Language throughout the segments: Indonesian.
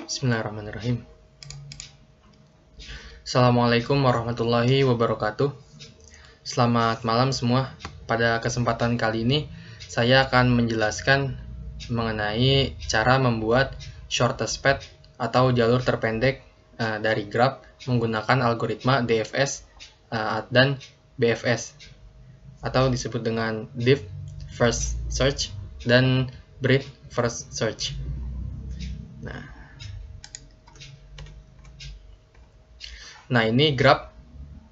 Bismillahirrahmanirrahim. Assalamualaikum warahmatullahi wabarakatuh. Selamat malam semua. Pada kesempatan kali ini saya akan menjelaskan mengenai cara membuat shortest path atau jalur terpendek dari graph menggunakan algoritma DFS dan BFS atau disebut dengan Deep First Search dan Breadth First Search. Nah, ini graph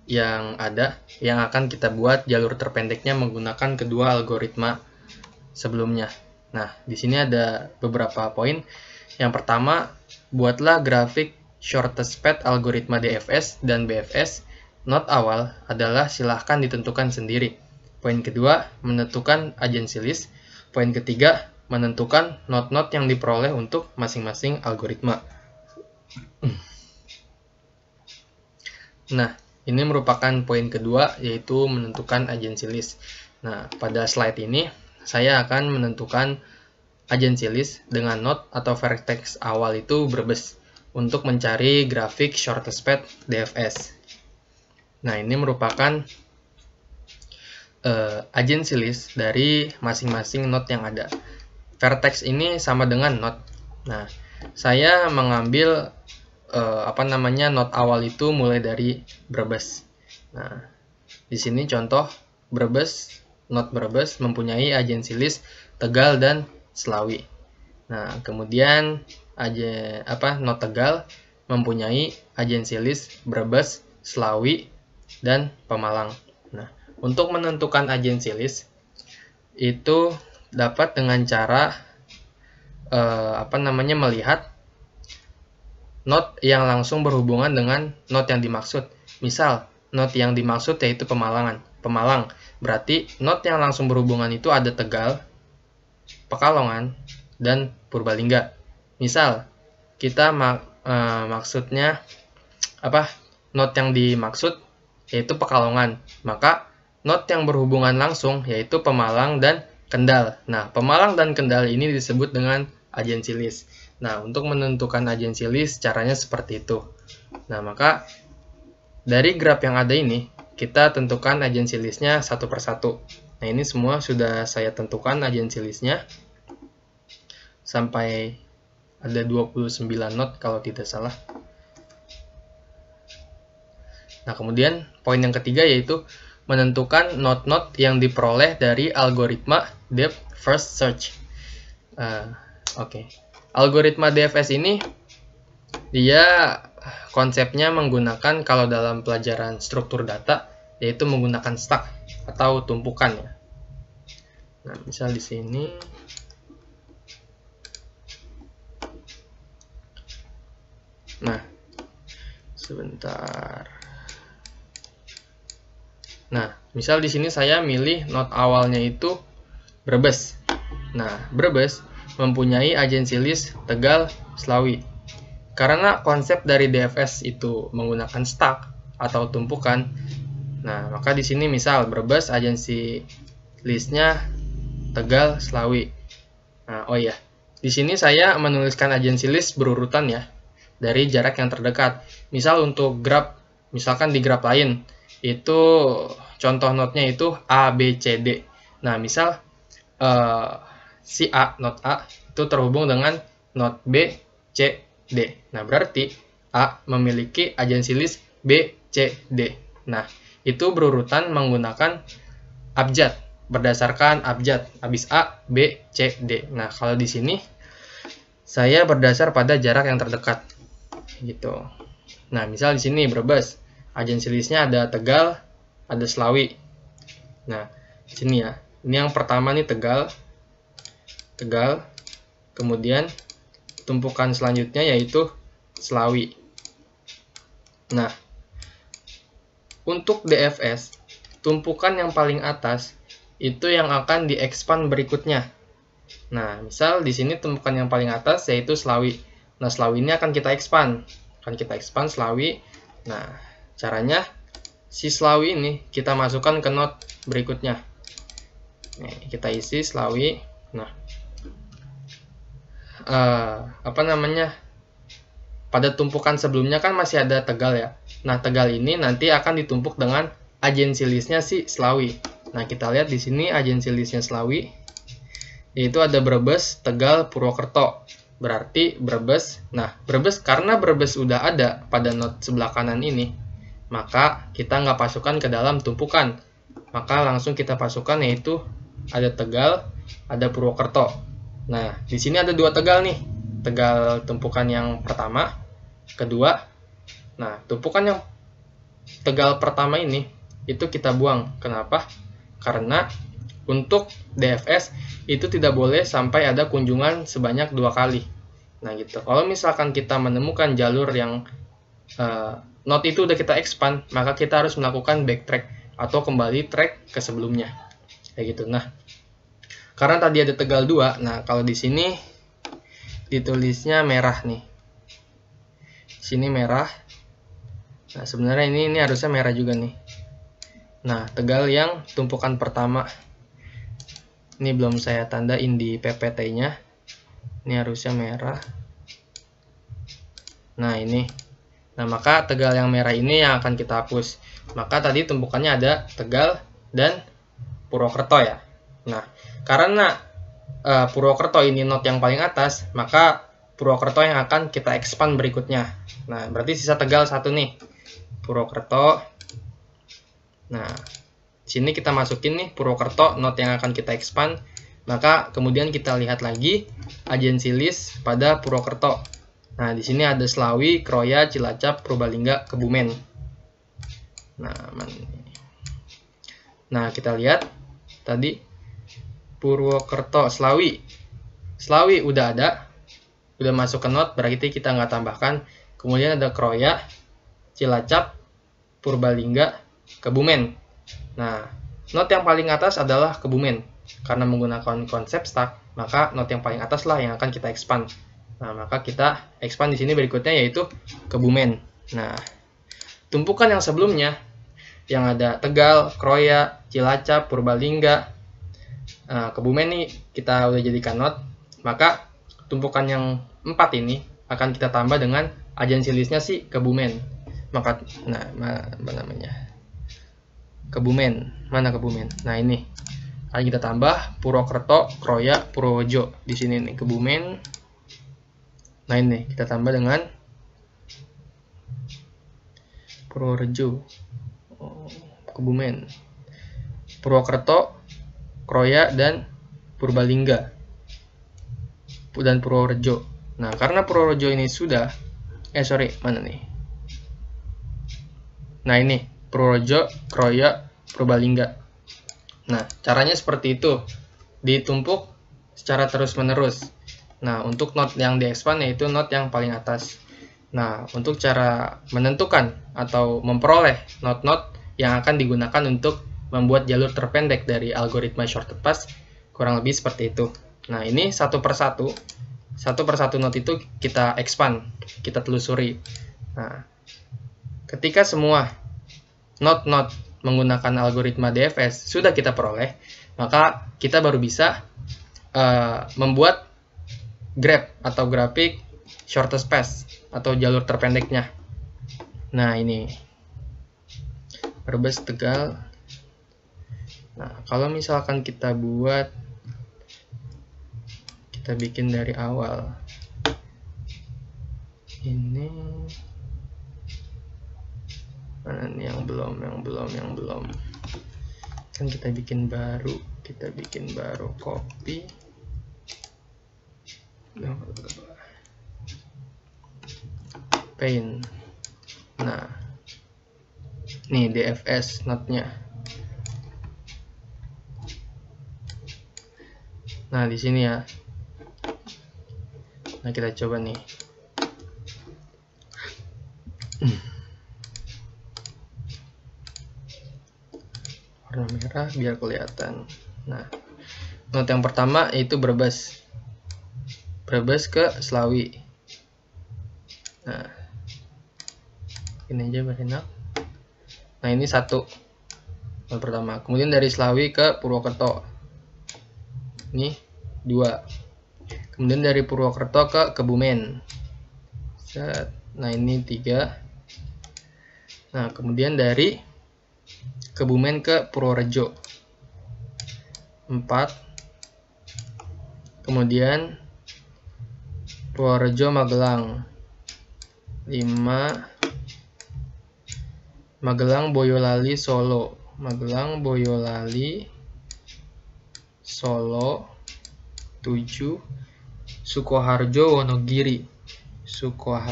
yang ada yang akan kita buat jalur terpendeknya menggunakan kedua algoritma sebelumnya. Nah, di sini ada beberapa poin. Yang pertama, buatlah grafik shortest path algoritma DFS dan BFS. Not awal adalah silahkan ditentukan sendiri. Poin kedua, menentukan agency list. Poin ketiga, menentukan node-node yang diperoleh untuk masing-masing algoritma. Nah, ini merupakan poin kedua, yaitu menentukan agency list. Nah, pada slide ini, saya akan menentukan agency list dengan node atau vertex awal itu Brebes untuk mencari grafik shortest path DFS. Nah, ini merupakan agency list dari masing-masing node yang ada. Vertex ini sama dengan node. Nah, saya mengambil node awal itu mulai dari Brebes. Nah, di sini contoh Brebes, node Brebes mempunyai agency list Tegal dan Slawi. Nah, kemudian node Tegal mempunyai agency list Brebes, Slawi, dan Pemalang. Nah, untuk menentukan agency list itu dapat dengan cara melihat node yang langsung berhubungan dengan node yang dimaksud. Misal, node yang dimaksud yaitu Pemalang. Berarti node yang langsung berhubungan itu ada Tegal, Pekalongan, dan Purbalingga. Misal, kita maksudnya node yang dimaksud yaitu Pekalongan. Maka node yang berhubungan langsung yaitu Pemalang dan Kendal. Nah, Pemalang dan Kendal ini disebut dengan agency list. Nah, untuk menentukan agency list caranya seperti itu. Nah, maka dari graph yang ada ini, kita tentukan agency listnya satu persatu. Nah, ini semua sudah saya tentukan agency listnya. Sampai ada 29 node kalau tidak salah. Nah, kemudian poin yang ketiga yaitu menentukan node-node yang diperoleh dari algoritma Deep First Search. Algoritma DFS ini dia konsepnya menggunakan kalau dalam pelajaran struktur data yaitu menggunakan stack atau tumpukan ya. Nah, misal di sini misal di sini saya milih node awalnya itu Brebes. Nah, Brebes mempunyai agency list Tegal, Slawi. Karena konsep dari DFS itu menggunakan stack atau tumpukan, nah maka di sini misal Brebes agency listnya Tegal, Slawi. Nah, di sini saya menuliskan agency list berurutan ya, dari jarak yang terdekat. Misal untuk graph, misalkan di graph lain, itu contoh node-nya itu A, B, C, D. Nah, misal si A, node A, itu terhubung dengan node B, C, D. Nah, berarti A memiliki agency list B, C, D. Nah, itu berurutan menggunakan abjad, berdasarkan abjad, habis A, B, C, D. Nah, kalau di sini saya berdasar pada jarak yang terdekat. Gitu. Nah, misal di sini Brebes, agency listnya ada Tegal, ada Slawi. Nah, di sini ya. Ini yang pertama nih Tegal, kemudian tumpukan selanjutnya yaitu Slawi. Nah, untuk DFS, tumpukan yang paling atas itu yang akan di-expand berikutnya. Nah, misal di sini tumpukan yang paling atas yaitu Slawi. Nah, Slawi ini akan kita expand. Slawi. Nah, caranya si Slawi ini kita masukkan ke node berikutnya. Nih, kita isi Slawi. Nah, pada tumpukan sebelumnya kan masih ada Tegal ya. Nah, Tegal ini nanti akan ditumpuk dengan agensi listnya si Slawi. Nah, kita lihat di sini agensi listnya Slawi, yaitu ada Brebes, Tegal, Purwokerto. Berarti Brebes. Nah, Brebes, karena Brebes udah ada pada not sebelah kanan ini, maka kita nggak pasukan ke dalam tumpukan. Maka langsung kita pasukan, yaitu ada Tegal, ada Purwokerto. Nah, di sini ada dua Tegal nih. Tegal tumpukan yang pertama, kedua. Nah, tumpukan yang Tegal pertama ini itu kita buang. Kenapa? Karena untuk DFS itu tidak boleh sampai ada kunjungan sebanyak 2 kali. Nah, gitu. Kalau misalkan kita menemukan jalur yang not itu udah kita expand, maka kita harus melakukan backtrack atau kembali track ke sebelumnya. Kayak gitu. Nah, karena tadi ada Tegal 2, nah kalau di sini ditulisnya merah nih. Sini merah. Nah, sebenarnya ini harusnya merah juga nih. Nah, Tegal yang tumpukan pertama. Ini belum saya tandain di PPT-nya. Ini harusnya merah. Nah, ini. Nah, maka Tegal yang merah ini yang akan kita hapus. Maka tadi tumpukannya ada Tegal dan Purwokerto ya. Nah, karena Purwokerto ini not yang paling atas, maka Purwokerto yang akan kita expand berikutnya. Nah, berarti sisa Tegal satu nih. Purwokerto. Nah, sini kita masukin nih Purwokerto not yang akan kita expand. Maka kemudian kita lihat lagi agensi list pada Purwokerto. Nah, di sini ada Slawi, Kroya, Cilacap, Purbalingga, Kebumen. Nah, kita lihat tadi Purwokerto, Slawi. Slawi udah ada, udah masuk ke not, berarti kita nggak tambahkan. Kemudian ada Kroya, Cilacap, Purbalingga, Kebumen. Nah, not yang paling atas adalah Kebumen. Karena menggunakan konsep stack, maka not yang paling atas lah yang akan kita expand. Nah, maka kita expand di sini berikutnya yaitu Kebumen. Nah, tumpukan yang sebelumnya yang ada Tegal, Kroya, Cilacap, Purbalingga, Kebumen nih kita udah jadikan not, maka tumpukan yang 4 ini akan kita tambah dengan agensi listnya si Kebumen. Maka, apa namanya? Kebumen, mana Kebumen? Nah, ini akan kita tambah Purwokerto, Kroya, Purworejo. Di sini nih Kebumen. Nah, ini kita tambah dengan Purworejo, Kebumen, Purwokerto, Kroya, dan Purbalingga, dan Purworejo. Nah, karena Purworejo ini sudah, mana nih? Nah, ini Purworejo, Kroya, Purbalingga. Nah, caranya seperti itu, ditumpuk secara terus-menerus. Nah, untuk not yang di-expand yaitu not yang paling atas. Nah, untuk cara menentukan atau memperoleh not-not yang akan digunakan untuk membuat jalur terpendek dari algoritma shortcut path, kurang lebih seperti itu. Nah, ini satu persatu not itu kita expand, kita telusuri. Nah, ketika semua not menggunakan algoritma DFS sudah kita peroleh, maka kita baru bisa membuat graph atau grafik shortest path atau jalur terpendeknya. Nah, ini Brebes, Tegal. Nah, kalau misalkan kita bikin dari awal, ini mana nih yang belum, kan kita bikin baru, copy, paint. Nah, nih DFS notnya. Nah, di sini ya. Nah, kita coba nih. Warna merah biar kelihatan. Nah, not yang pertama yaitu Brebes ke Slawi. Nah, ini aja biar enak. Nah, ini satu not pertama. Kemudian dari Slawi ke Purwokerto. Ini 2. Kemudian dari Purwokerto ke Kebumen. Set. Nah, ini 3. Nah, kemudian dari Kebumen ke Purworejo 4. Kemudian Purworejo Magelang 5. Magelang Boyolali Solo 7. Sukoharjo Wonogiri 8.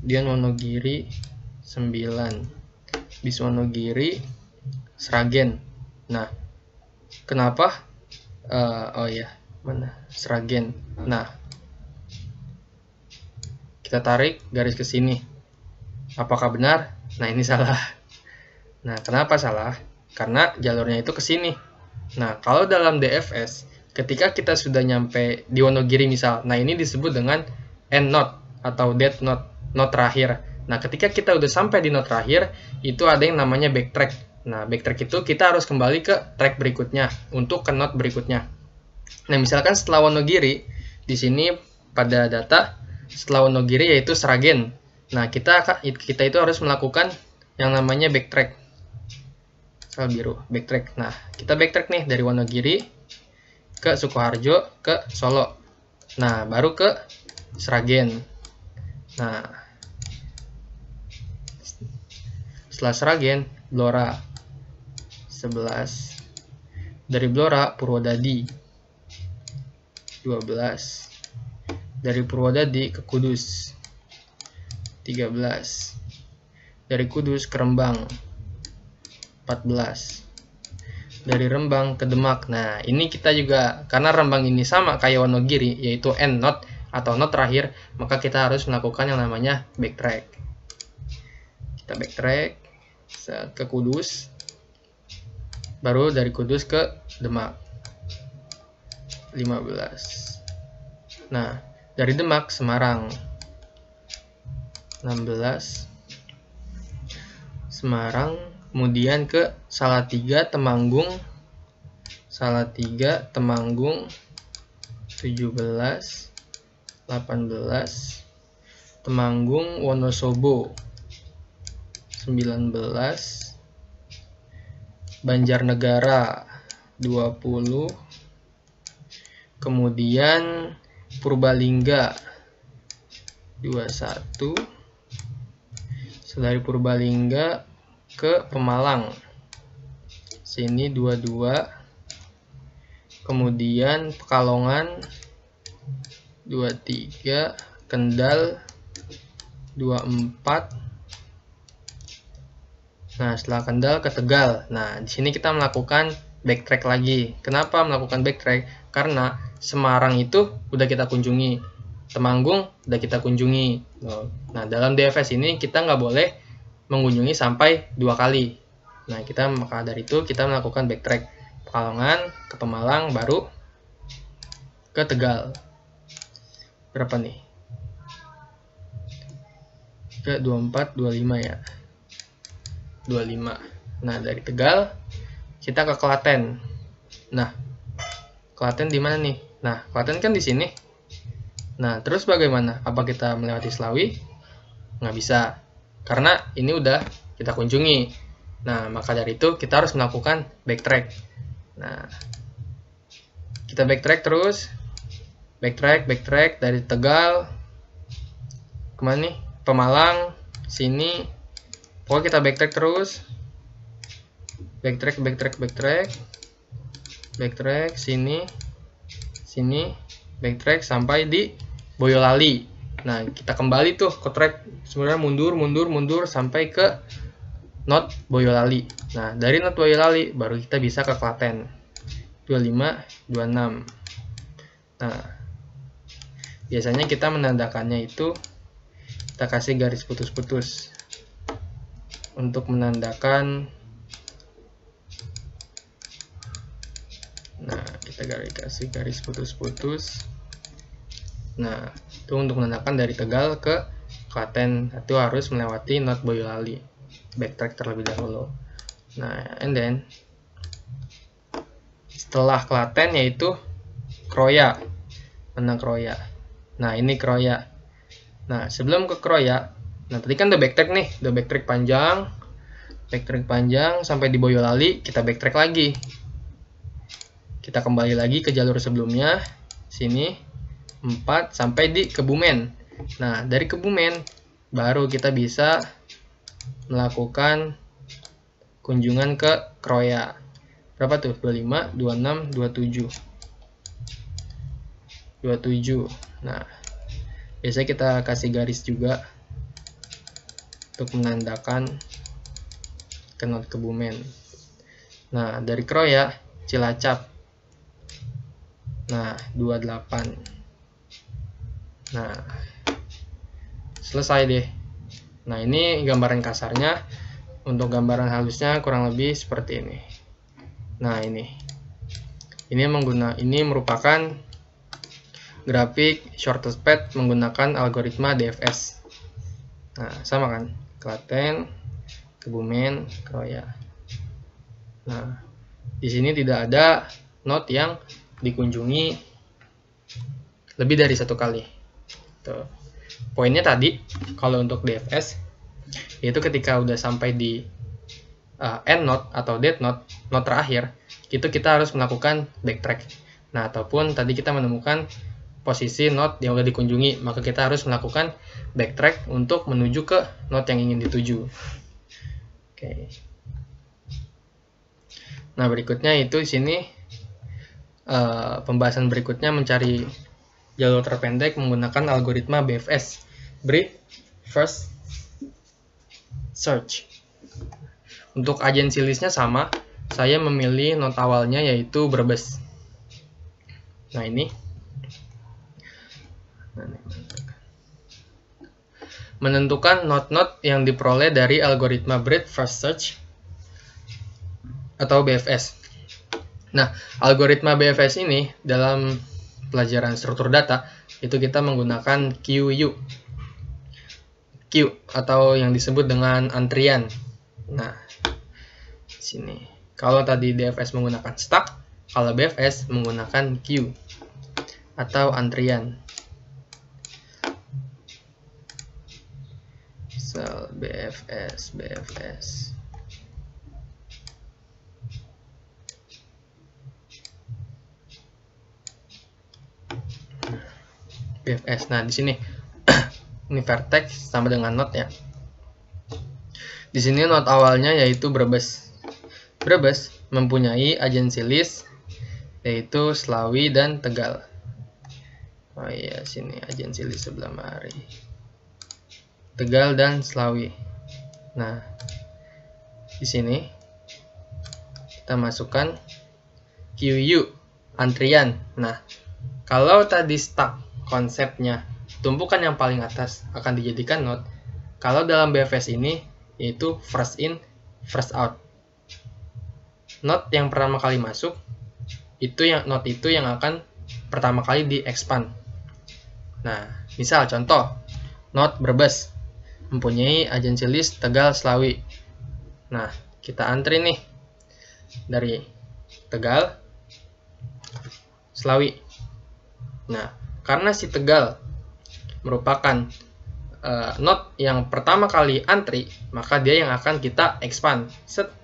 Kemudian Wonogiri 9. Bis Wonogiri Sragen. Nah, kenapa? Oh ya, mana Sragen. Nah, kita tarik garis ke sini. Apakah benar? Nah, ini salah. Nah, kenapa salah? Karena jalurnya itu ke sini. Nah, kalau dalam DFS, ketika kita sudah nyampe di Wonogiri misal, nah ini disebut dengan end node atau dead node, node terakhir. Nah, ketika kita udah sampai di node terakhir, itu ada yang namanya backtrack. Nah, backtrack itu kita harus kembali ke track berikutnya untuk ke node berikutnya. Nah, misalkan setelah Wonogiri, di sini pada data setelah Wonogiri yaitu Sragen. Nah, kita itu harus melakukan yang namanya backtrack. Sel biru, backtrack. Nah, kita backtrack nih dari Wonogiri ke Sukoharjo ke Solo. Nah, baru ke Sragen. Nah, setelah Sragen, Blora 11. Dari Blora, Purwodadi 12. Dari Purwodadi ke Kudus 13. Dari Kudus ke Rembang 14. Dari Rembang ke Demak. Nah, ini kita juga karena Rembang ini sama kayak Wonogiri, yaitu end node atau node terakhir, maka kita harus melakukan yang namanya backtrack. Kita backtrack ke Kudus, baru dari Kudus ke Demak 15. Nah, dari Demak Semarang 16. Semarang, kemudian ke Salatiga Temanggung 17. 18. Temanggung Wonosobo 19. Banjarnegara 20. Kemudian Purbalingga 21. Dari Purbalingga ke Pemalang sini 22. Kemudian Pekalongan 23. Kendal 24. Nah, setelah Kendal ke Tegal. Nah, di sini kita melakukan backtrack lagi. Kenapa melakukan backtrack? Karena Semarang itu udah kita kunjungi, Temanggung udah kita kunjungi. Nah, dalam DFS ini kita nggak boleh mengunjungi sampai 2 kali. Nah, maka dari itu kita melakukan backtrack. Pekalongan ke Pemalang, baru ke Tegal. Berapa nih? Ke 24, 25 ya. 25. Nah, dari Tegal kita ke Klaten. Nah, Klaten di mana nih? Nah, Klaten kan di sini. Nah, terus bagaimana? Apa kita melewati Slawi? Nggak bisa, karena ini udah kita kunjungi. Nah, maka dari itu kita harus melakukan backtrack. Nah, kita backtrack terus. Backtrack dari Tegal kemana nih? Pemalang, sini. Pokoknya kita backtrack terus. Backtrack, sini, backtrack sampai di Boyolali. Nah, kita kembali tuh ke track, sebenarnya mundur sampai ke node Boyolali. Nah, dari node Boyolali baru kita bisa ke Klaten 25, 26. Nah, biasanya kita menandakannya itu kita kasih garis putus-putus untuk menandakan. Nah, kita kasih garis putus-putus. Nah, itu untuk menandakan dari Tegal ke Klaten itu harus melewati node Boyolali. Backtrack terlebih dahulu. Nah, and then setelah Klaten yaitu Kroya. Mana Kroya? Nah, ini Kroya. Nah, sebelum ke Kroya, nah tadi kan udah backtrack nih, udah backtrack panjang sampai di Boyolali, kita backtrack lagi. Kita kembali lagi ke jalur sebelumnya, sini 4 sampai di Kebumen. Nah, dari Kebumen baru kita bisa melakukan kunjungan ke Kroya. Berapa tuh? 25, 26, 27. 27. Nah, biasanya kita kasih garis juga untuk menandakan ke not Kebumen. Nah, dari Kroya, Cilacap. Nah, 28. Nah, selesai deh. Nah, ini gambaran kasarnya. Untuk gambaran halusnya kurang lebih seperti ini. Nah, ini merupakan grafik shortest path menggunakan algoritma DFS. Nah, sama kan? Klaten, Kebumen, Kroya. Nah, di sini tidak ada not yang dikunjungi lebih dari satu kali. Tuh. Poinnya tadi, kalau untuk DFS, yaitu ketika udah sampai di end node atau dead node, node terakhir, itu kita harus melakukan backtrack. Nah, ataupun tadi kita menemukan posisi node yang udah dikunjungi, maka kita harus melakukan backtrack untuk menuju ke node yang ingin dituju. Oke. Nah, berikutnya itu di sini pembahasan berikutnya mencari jalur terpendek menggunakan algoritma BFS, Brief First Search. Untuk agensi listnya sama, saya memilih not awalnya yaitu Brebes. Nah, ini menentukan not-not yang diperoleh dari algoritma Breadth First Search atau BFS. Nah, algoritma BFS ini dalam pelajaran struktur data itu kita menggunakan QU atau yang disebut dengan antrian. Nah, sini kalau tadi DFS menggunakan stack, kalau BFS menggunakan queue atau antrian. Sel BFS. BFS. Nah, di sini ini vertex sama dengan node ya. Di sini node awalnya yaitu Brebes. Brebes mempunyai agensi list yaitu Slawi dan Tegal. Oh iya, sini agensi list sebelah mari. Tegal dan Slawi. Nah, di sini kita masukkan QU antrian. Nah, kalau tadi stack konsepnya tumpukan yang paling atas akan dijadikan node. Kalau dalam BFS ini yaitu first in, first out. Node yang pertama kali masuk node itu yang akan pertama kali di-expand. Nah, misal contoh node Brebes mempunyai agensi list Tegal Slawi. Nah, kita antri nih dari Tegal Slawi. Nah, karena si Tegal merupakan node yang pertama kali antri, maka dia yang akan kita expand.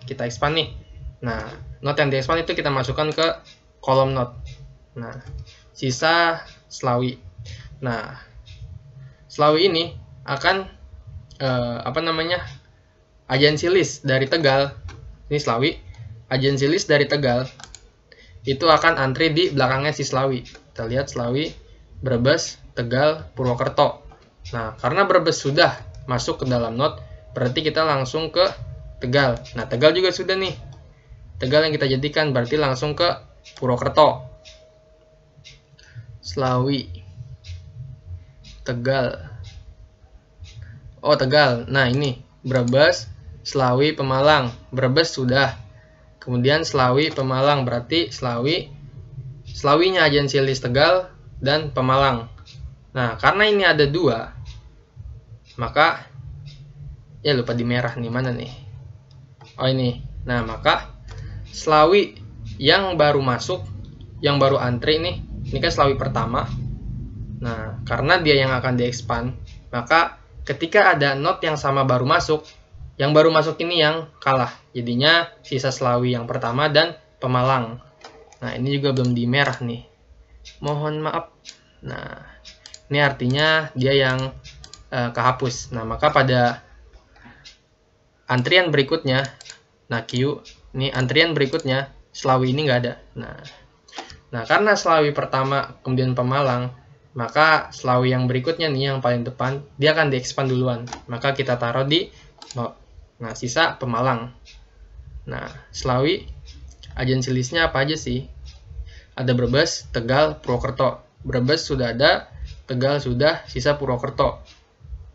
Kita expand nih. Nah, node yang di-expand itu kita masukkan ke kolom node. Nah, sisa Slawi. Nah, Slawi ini akan agensi list dari Tegal. Ini Slawi. Agensi list dari Tegal itu akan antri di belakangnya si Slawi. Kita lihat Slawi, Brebes, Tegal, Purwokerto. Nah, karena Brebes sudah masuk ke dalam node, berarti kita langsung ke Tegal. Nah, Tegal juga sudah nih. Tegal yang kita jadikan, berarti langsung ke Purwokerto. Slawi, Tegal. Oh, Tegal. Nah, ini Brebes, Slawi, Pemalang. Brebes sudah. Kemudian Slawi, Pemalang. Berarti Slawinya agensi list Tegal dan Pemalang. Nah, karena ini ada dua, maka ya lupa di merah nih, mana nih? Oh, ini. Nah, maka Slawi yang baru masuk, yang baru antri nih, ini kan Slawi pertama. Nah, karena dia yang akan di-expand, maka ketika ada not yang sama baru masuk, yang baru masuk ini yang kalah. Jadinya sisa Slawi yang pertama dan Pemalang. Nah, ini juga belum di merah nih. Mohon maaf. Nah, ini artinya dia yang kehapus. Nah, maka pada antrian berikutnya, nah Q, ini antrian berikutnya, Slawi ini nggak ada. Nah, karena Slawi pertama kemudian Pemalang, maka Slawi yang berikutnya nih yang paling depan, dia akan di-expand duluan. Maka kita taruh di not. Nah, sisa Pemalang. Nah, Slawi, agensi listnya apa aja sih? Ada Brebes, Tegal, Purwokerto. Brebes sudah ada, Tegal sudah, sisa Purwokerto.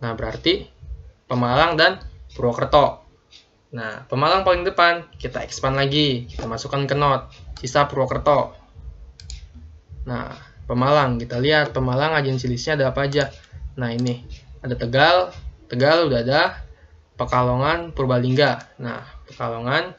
Nah, berarti Pemalang dan Purwokerto. Nah, Pemalang paling depan, kita expand lagi, kita masukkan ke not, sisa Purwokerto. Nah, Pemalang, kita lihat Pemalang agensi listnya ada apa aja. Nah, ini ada Tegal, Tegal udah ada, Pekalongan, Purbalingga. Nah, Pekalongan,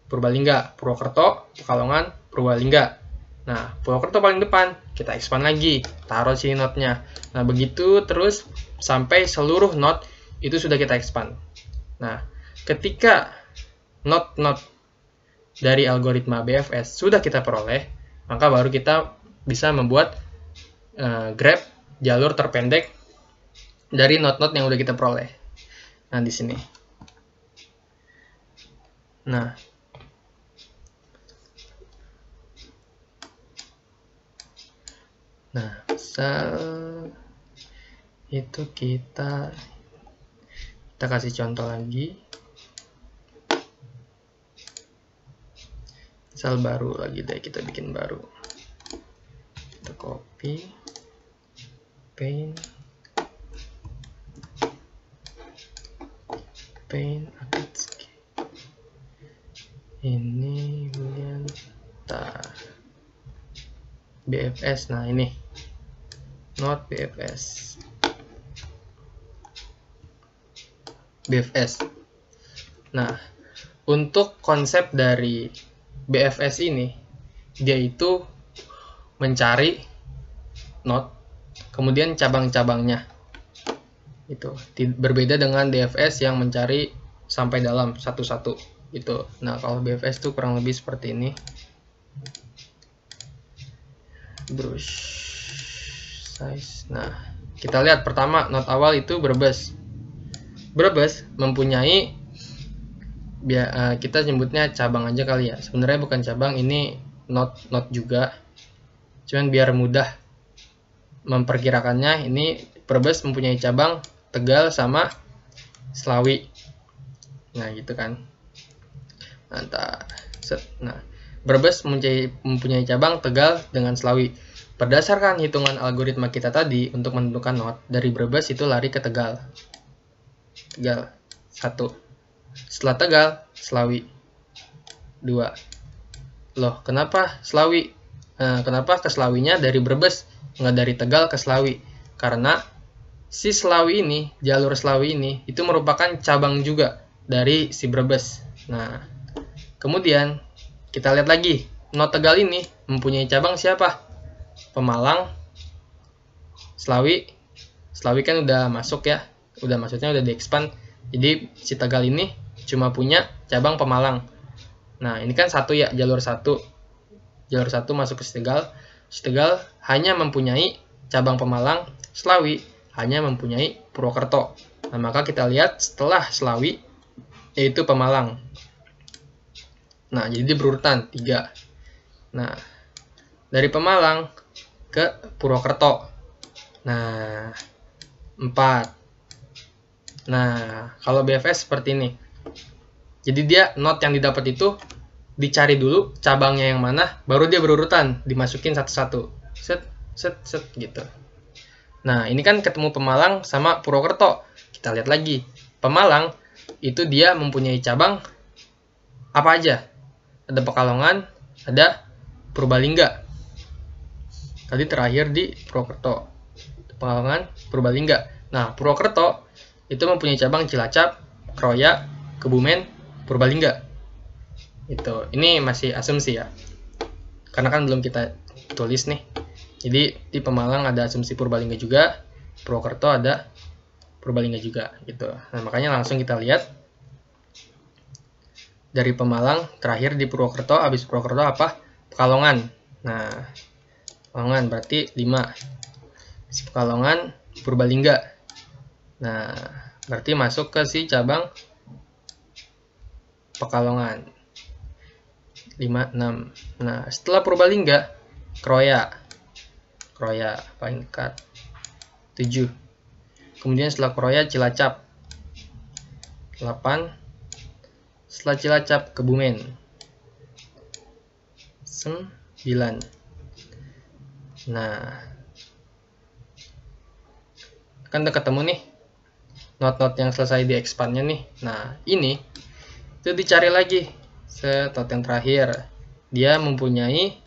Purbalingga, Purwokerto, Pekalongan, Purbalingga. Nah, Purwokerto paling depan, kita expand lagi, taruh sini notnya. Nah, begitu terus sampai seluruh not itu sudah kita expand. Nah, ketika not-not dari algoritma BFS sudah kita peroleh, maka baru kita bisa membuat grab jalur terpendek dari not-not yang udah kita peroleh. Nah, di sini. Nah, misal itu kita kasih contoh lagi. Misal baru lagi deh, kita bikin baru. Kita copy, paint Akatsuki. Ini kemudian BFS. Nah, ini not BFS. Nah, untuk konsep dari BFS ini, dia itu mencari not, kemudian cabang-cabangnya. Itu berbeda dengan DFS yang mencari sampai dalam satu-satu. Gitu. Nah, kalau BFS itu kurang lebih seperti ini. Brush size. Nah, kita lihat pertama not awal itu Brebes. Brebes mempunyai kita nyebutnya cabang aja kali ya. Sebenarnya bukan cabang, ini not juga. Cuman biar mudah memperkirakannya, ini Brebes mempunyai cabang Tegal sama Slawi. Nah, gitu kan. Nah, Brebes mempunyai cabang Tegal dengan Slawi. Berdasarkan hitungan algoritma kita tadi untuk menentukan not, dari Brebes itu lari ke Tegal. Tegal 1. Setelah Tegal, Slawi 2. Loh, kenapa Slawi? Kenapa ke Slawinya dari Brebes, nggak dari Tegal ke Slawi? Karena si Slawi ini, jalur Slawi ini, itu merupakan cabang juga dari si Brebes. Nah, kemudian kita lihat lagi, not Tegal ini mempunyai cabang siapa? Pemalang, Slawi. Slawi kan udah masuk ya, maksudnya udah di-expand. Jadi si Tegal ini cuma punya cabang Pemalang. Nah, ini kan satu ya, jalur satu masuk ke Tegal. Tegal hanya mempunyai cabang Pemalang, Slawi hanya mempunyai Purwokerto. Nah, maka kita lihat setelah Slawi yaitu Pemalang. Nah, jadi berurutan 3. Nah, dari Pemalang ke Purwokerto. Nah, 4. Nah, kalau BFS seperti ini. Jadi dia not yang didapat itu dicari dulu cabangnya yang mana, baru dia berurutan dimasukin satu-satu. Set gitu. Nah, ini kan ketemu Pemalang sama Purwokerto. Kita lihat lagi. Pemalang itu dia mempunyai cabang apa aja? Ada Pekalongan, ada Purbalingga. Tadi terakhir di Purwokerto. Pekalongan, Purbalingga. Nah, Purwokerto itu mempunyai cabang Cilacap, Kroya, Kebumen, Purbalingga. Itu. Ini masih asumsi ya. Karena kan belum kita tulis nih. Jadi di Pemalang ada asumsi Purbalingga juga, Purwokerto ada Purbalingga juga gitu. Nah, makanya langsung kita lihat dari Pemalang terakhir di Purwokerto, habis Purwokerto apa? Pekalongan. Nah, Pekalongan berarti 5. Pekalongan, Purbalingga. Nah, berarti masuk ke si cabang Pekalongan. 5, 6. Nah, setelah Purbalingga, Kroya paling dekat. 7. Kemudian setelah Kroya, Cilacap. 8. Setelah Cilacap, Kebumen. 9. Nah, kan udah ketemu nih not-not yang selesai di expand-nya nih. Nah, ini itu dicari lagi not yang terakhir. Dia mempunyai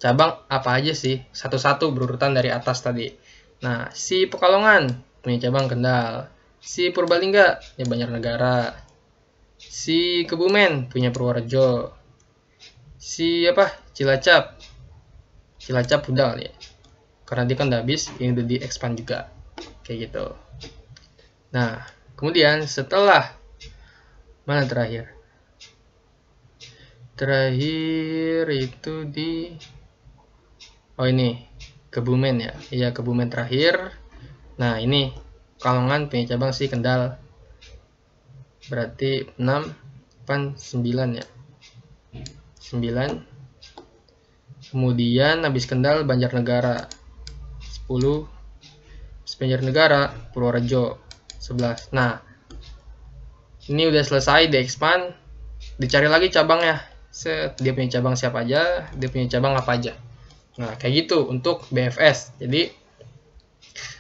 cabang apa aja sih? Satu-satu berurutan dari atas tadi. Nah, si Pekalongan punya cabang Kendal. Si Purbalingga punya Banjarnegara. Si Kebumen punya Purworejo. Si Cilacap udah kali ya. Karena dia kan udah habis, ini udah di expand juga. Kayak gitu. Nah, kemudian setelah mana terakhir? Terakhir itu di ini Kebumen ya. Iya, Kebumen terakhir. Nah, ini Pekalongan punya cabang si Kendal. Berarti 6 9 ya. 9. Kemudian habis Kendal Banjarnegara 10. Banjarnegara Purworejo 11. Nah, ini udah selesai di expand, dicari lagi cabangnya. Dia punya cabang siapa aja, dia punya cabang apa aja. Nah, kayak gitu untuk BFS. Jadi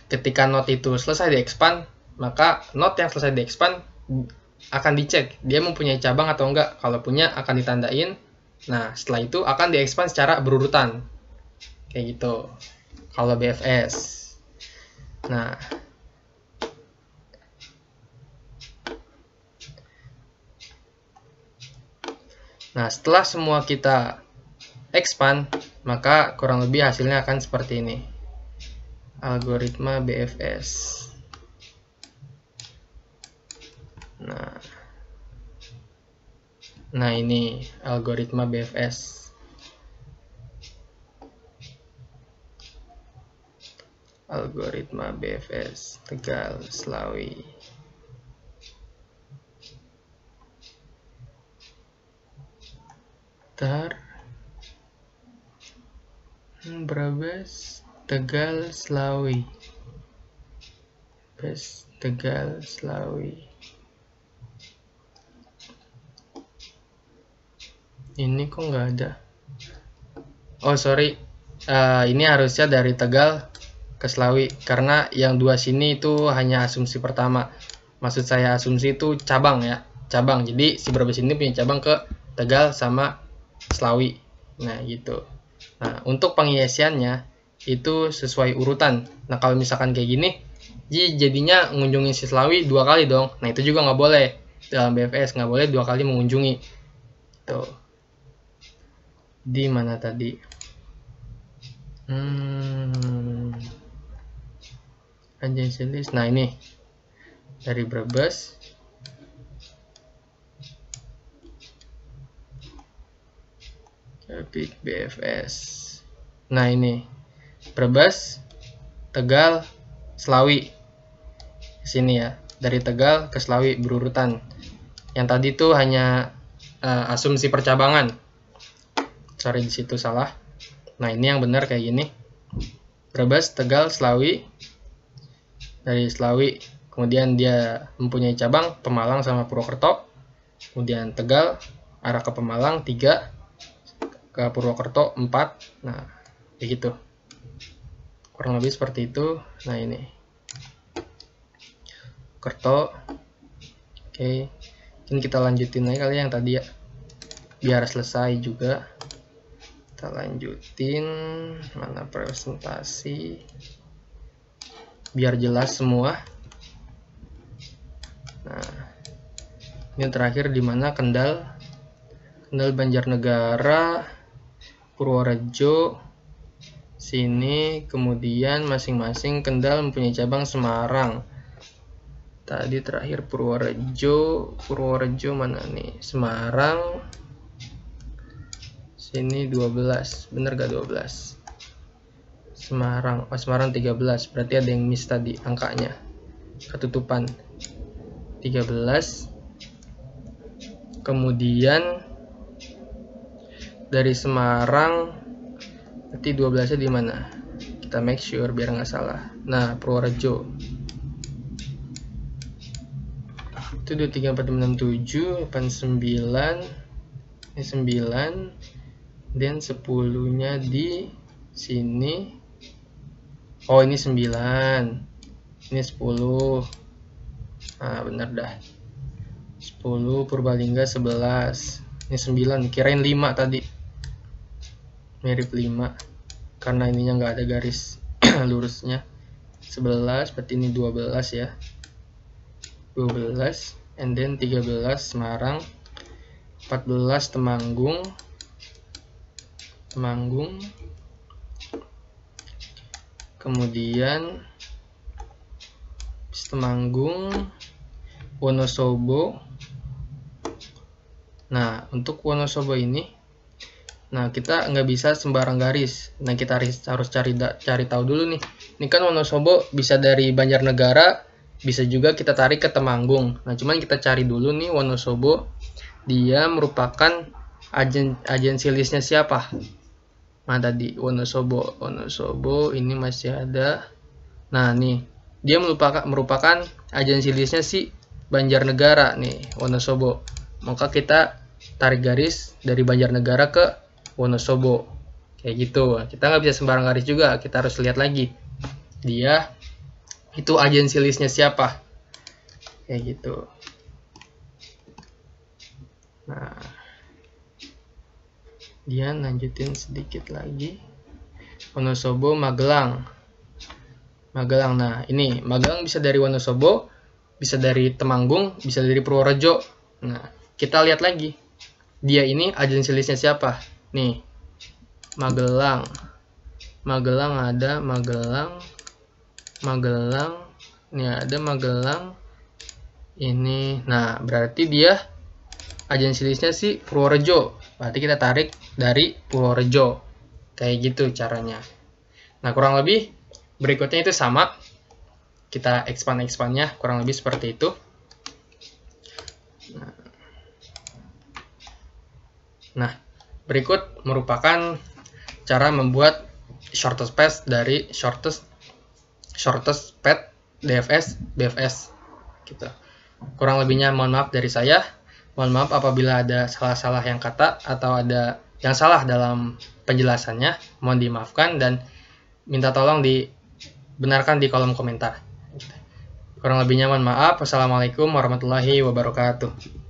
ketika not itu selesai di expand, maka not yang selesai di expand akan dicek dia mempunyai cabang atau enggak. Kalau punya akan ditandain. Nah, setelah itu akan di expand secara berurutan. Kayak gitu. Kalau BFS. Nah, setelah semua kita expand, maka kurang lebih hasilnya akan seperti ini. Algoritma BFS. Nah ini algoritma BFS. Algoritma BFS Tegal Slawi. Brebes Tegal Slawi. Brebes Tegal Slawi. Ini kok nggak ada? Oh sorry, ini harusnya dari Tegal ke Slawi, karena yang dua sini itu hanya asumsi pertama. Maksud saya asumsi itu cabang ya, cabang. Jadi si Brebes ini punya cabang ke Tegal sama Slawi. Nah gitu. Nah untuk pengisiannya itu sesuai urutan. Nah kalau misalkan kayak gini, jadinya mengunjungi si Slawi 2 kali dong. Nah itu juga nggak boleh dalam BFS, nggak boleh 2 kali mengunjungi. Tuh. Di mana tadi? Agency list. Nah ini dari Brebes. Epic BFS. Nah ini Brebes, Tegal, Slawi. Sini ya, dari Tegal ke Slawi berurutan. Yang tadi tuh hanya asumsi percabangan. Sorry di situ salah. Nah ini yang benar kayak gini. Brebes, Tegal, Slawi. Dari Slawi, kemudian dia mempunyai cabang Pemalang sama Purwokerto. Kemudian Tegal arah ke Pemalang 3, ke Purwokerto 4. Nah kayak gitu. Kurang lebih seperti itu. Nah ini Purwokerto. Oke. Ini kita lanjutin aja kali yang tadi ya, biar selesai juga. Kita lanjutin, mana presentasi, biar jelas semua. Nah ini terakhir di mana Kendal, Banjarnegara, Purworejo, sini, kemudian masing-masing Kendal mempunyai cabang Semarang. Tadi terakhir Purworejo mana nih? Semarang. Sini 12, bener gak 12? Semarang, Semarang 13, berarti ada yang miss tadi angkanya, ketutupan 13. Kemudian dari Semarang, berarti 12 nya di mana? Kita make sure biar nggak salah. Nah, Purworejo itu 2, 3, 4, 5, 6, 7, 8, 9, ini 9. Dan 10-nya di sini. Oh, ini 9. Ini 10. Nah, bener dah. 10, Purbalingga 11. Ini 9, kirain 5 tadi. Mirip 5. Karena ininya nggak ada garis lurusnya. 11, berarti ini 12 ya. 12. And then 13 Semarang. 14 Temanggung, kemudian Temanggung, Wonosobo. Nah, untuk Wonosobo ini, nah kita nggak bisa sembarang garis. Nah, kita harus cari tahu dulu nih. Ini kan Wonosobo bisa dari Banjarnegara, bisa juga kita tarik ke Temanggung. Nah, cuman kita cari dulu nih Wonosobo, dia merupakan agensi listnya siapa? Nah, tadi Wonosobo ini masih ada. Nah, nih dia merupakan agensi listnya si Banjarnegara nih, Wonosobo. Maka kita tarik garis dari Banjarnegara ke Wonosobo, kayak gitu. Kita nggak bisa sembarang garis juga, kita harus lihat lagi dia itu agensi listnya siapa, kayak gitu. Nah, dia lanjutin sedikit lagi. Wonosobo, Magelang. Nah, ini Magelang bisa dari Wonosobo, bisa dari Temanggung, bisa dari Purworejo. Nah, kita lihat lagi. Dia ini agensi listnya siapa? Nih, Magelang. Ada Magelang. Ini ada Magelang. Ini. Nah, berarti dia agensi listnya si Purworejo. Berarti kita tarik dari Purworejo. Kayak gitu caranya. Nah, kurang lebih berikutnya itu sama. Kita expand-nya kurang lebih seperti itu. Nah, berikut merupakan cara membuat shortest path dari shortest path DFS BFS gitu. Kurang lebihnya mohon maaf dari saya. Mohon maaf apabila ada salah-salah yang kata atau ada yang salah dalam penjelasannya. Mohon dimaafkan dan minta tolong dibenarkan di kolom komentar. Kurang lebihnya mohon maaf. Wassalamualaikum warahmatullahi wabarakatuh.